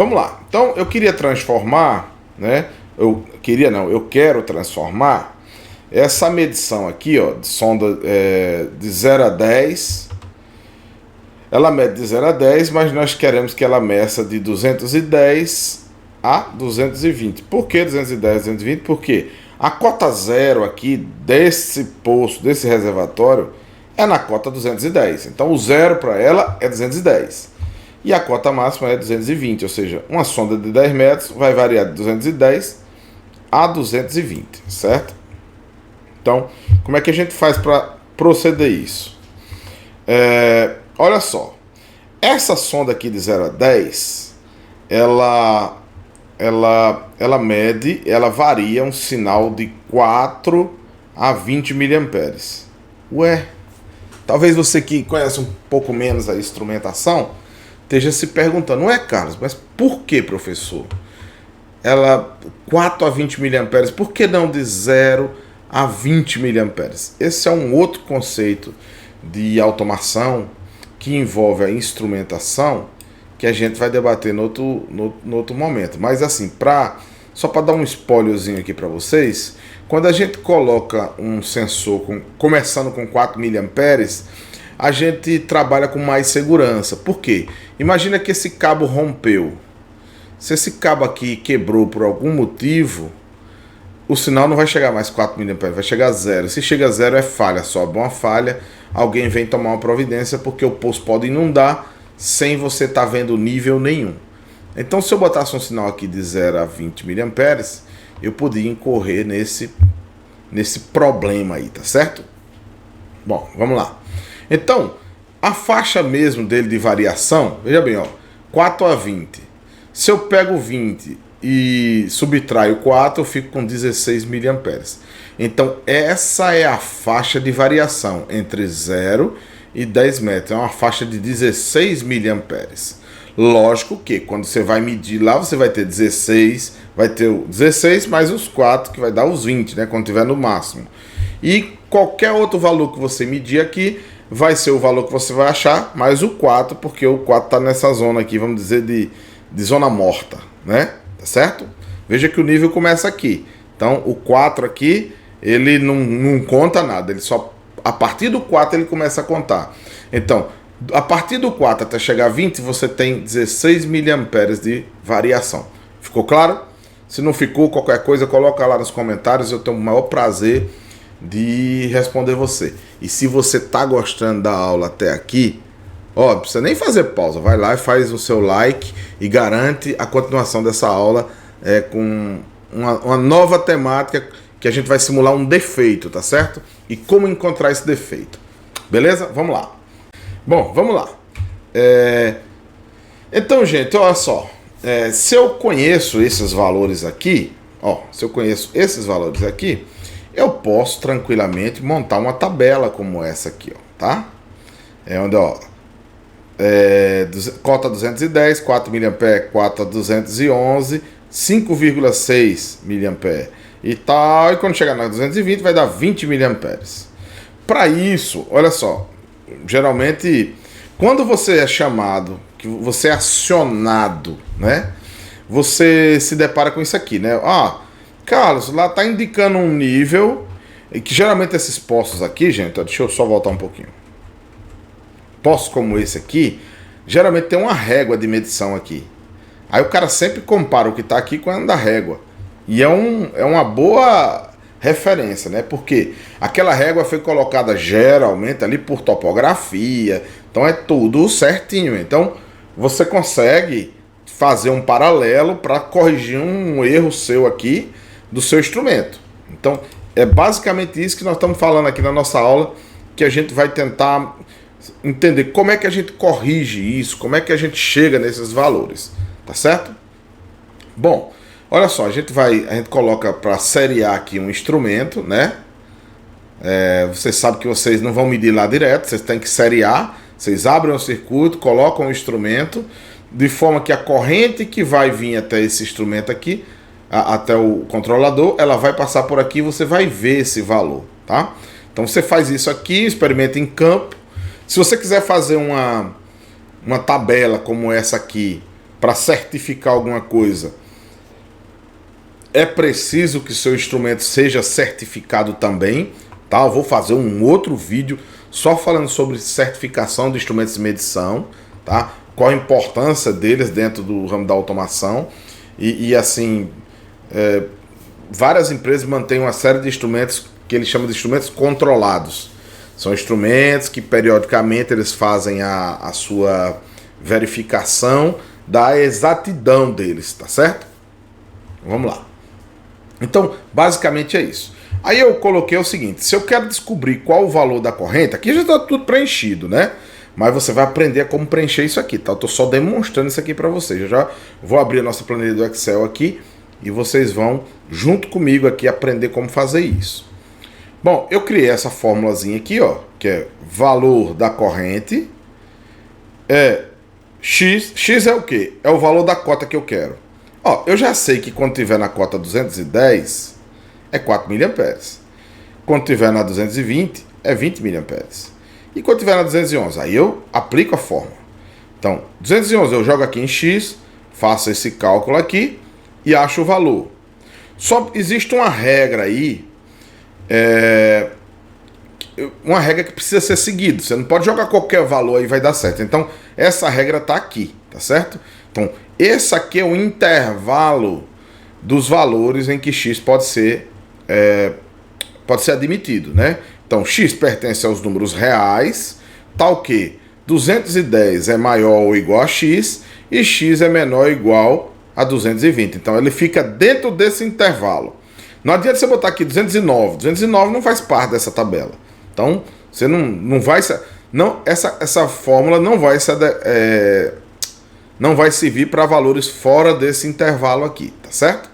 vamos lá. Então, eu queria transformar, né? Eu quero transformar essa medição aqui, ó, de sonda de 0 a 10. Ela mede de 0 a 10, mas nós queremos que ela meça de 210 a 220. Por que 210 a 220? Porque a cota zero aqui desse poço, desse reservatório, é na cota 210. Então, o zero para ela é 210. E a cota máxima é 220, ou seja, uma sonda de 10 metros vai variar de 210 a 220, certo? Então, como é que a gente faz para proceder isso? Olha só, essa sonda aqui de 0 a 10, ela mede, ela varia um sinal de 4 a 20 miliamperes. Ué, talvez você que conhece um pouco menos a instrumentação esteja se perguntando, não é, Carlos, mas por que, professor? Ela 4 a 20 miliamperes, por que não de 0 a 20 miliamperes? Esse é um outro conceito de automação que envolve a instrumentação que a gente vai debater no outro momento. Mas assim, só para dar um spoilerzinho aqui para vocês, quando a gente coloca um sensor começando com 4 miliamperes, a gente trabalha com mais segurança. Por quê? Imagina que esse cabo rompeu. Se esse cabo aqui quebrou por algum motivo, o sinal não vai chegar mais 4 miliamperes, vai chegar a 0. Se chega a 0 é falha, sobe uma falha, alguém vem tomar uma providência porque o poço pode inundar sem você estar vendo nível nenhum. Então, se eu botasse um sinal aqui de 0 a 20 miliamperes, eu podia incorrer nesse problema aí, tá certo? Bom, vamos lá. Então, a faixa mesmo dele de variação, veja bem, ó, 4 a 20. Se eu pego 20 e subtraio 4, eu fico com 16 miliamperes. Então, essa é a faixa de variação entre 0 e 10 metros. É uma faixa de 16 miliamperes. Lógico que quando você vai medir lá, você vai ter 16, vai ter o 16 mais os 4, que vai dar os 20, né, quando tiver no máximo. E qualquer outro valor que você medir aqui, vai ser o valor que você vai achar, mais o 4, porque o 4 está nessa zona aqui, vamos dizer, de zona morta, né? Tá certo? Veja que o nível começa aqui. Então, o 4 aqui, ele não conta nada, ele só, a partir do 4 ele começa a contar. Então, a partir do 4 até chegar a 20, você tem 16 miliamperes de variação. Ficou claro? Se não ficou, qualquer coisa, coloca lá nos comentários, eu tenho o maior prazer de responder você. E se você tá gostando da aula até aqui, ó, não precisa nem fazer pausa, vai lá e faz o seu like e garante a continuação dessa aula com uma nova temática que a gente vai simular um defeito, tá certo? E como encontrar esse defeito. Beleza? Vamos lá. Bom, vamos lá. Então, gente, olha só. Se eu conheço esses valores aqui, ó, eu posso tranquilamente montar uma tabela como essa aqui, ó, tá? Onde, ó, cota 210, 4 mA, cota 211, 5,6 mA e tal. E quando chegar na 220 vai dar 20 mA. Para isso, olha só, geralmente quando você é chamado, que você é acionado, né? Você se depara com isso aqui, né? Carlos, lá tá indicando um nível, e que geralmente esses postos aqui, gente, deixa eu só voltar um pouquinho. Postos como esse aqui, geralmente tem uma régua de medição aqui. Aí o cara sempre compara o que tá aqui com a da régua. E é uma boa referência, né? Porque aquela régua foi colocada geralmente ali por topografia, então é tudo certinho. Então você consegue fazer um paralelo para corrigir um erro seu aqui do seu instrumento. Então é basicamente isso que nós estamos falando aqui na nossa aula, que a gente vai tentar entender como é que a gente corrige isso, como é que a gente chega nesses valores, tá certo? Bom, olha só, a gente coloca para seriar aqui um instrumento, né? Vocês sabem que vocês não vão medir lá direto, vocês têm que seriar, vocês abrem o circuito, colocam o instrumento, de forma que a corrente que vai vir até esse instrumento aqui, até o controlador, ela vai passar por aqui e você vai ver esse valor, tá? Então você faz isso aqui, experimenta em campo. Se você quiser fazer uma tabela como essa aqui, para certificar alguma coisa, é preciso que seu instrumento seja certificado também, tá? Eu vou fazer um outro vídeo só falando sobre certificação de instrumentos de medição, tá? Qual a importância deles dentro do ramo da automação e assim, várias empresas mantêm uma série de instrumentos que eles chamam de instrumentos controlados. São instrumentos que periodicamente eles fazem a sua verificação da exatidão deles, tá certo? Vamos lá. Então, basicamente é isso. Aí eu coloquei o seguinte: se eu quero descobrir qual o valor da corrente, aqui já está tudo preenchido, né? Mas você vai aprender como preencher isso aqui, tá? Eu tô só demonstrando isso aqui para vocês. Eu já vou abrir a nossa planilha do Excel aqui e vocês vão, junto comigo aqui, aprender como fazer isso. Bom, eu criei essa formulazinha aqui, ó, que é valor da corrente, X é o quê? É o valor da cota que eu quero. Ó, eu já sei que quando tiver na cota 210 é 4 mA. Quando tiver na 220 é 20 mA. E quando tiver na 211, aí eu aplico a fórmula. Então, 211 eu jogo aqui em X, faço esse cálculo aqui e acho o valor. Só existe uma regra aí, uma regra que precisa ser seguida. Você não pode jogar qualquer valor aí e vai dar certo. Então, essa regra está aqui, tá certo? Então, esse aqui é o intervalo dos valores em que X pode ser admitido, né? Então, X pertence aos números reais, tal que 210 é maior ou igual a X e X é menor ou igual a 220. Então, ele fica dentro desse intervalo. Não adianta você botar aqui 209. 209 não faz parte dessa tabela. Então, você não vai... Não, essa fórmula não vai servir para valores fora desse intervalo aqui, tá certo?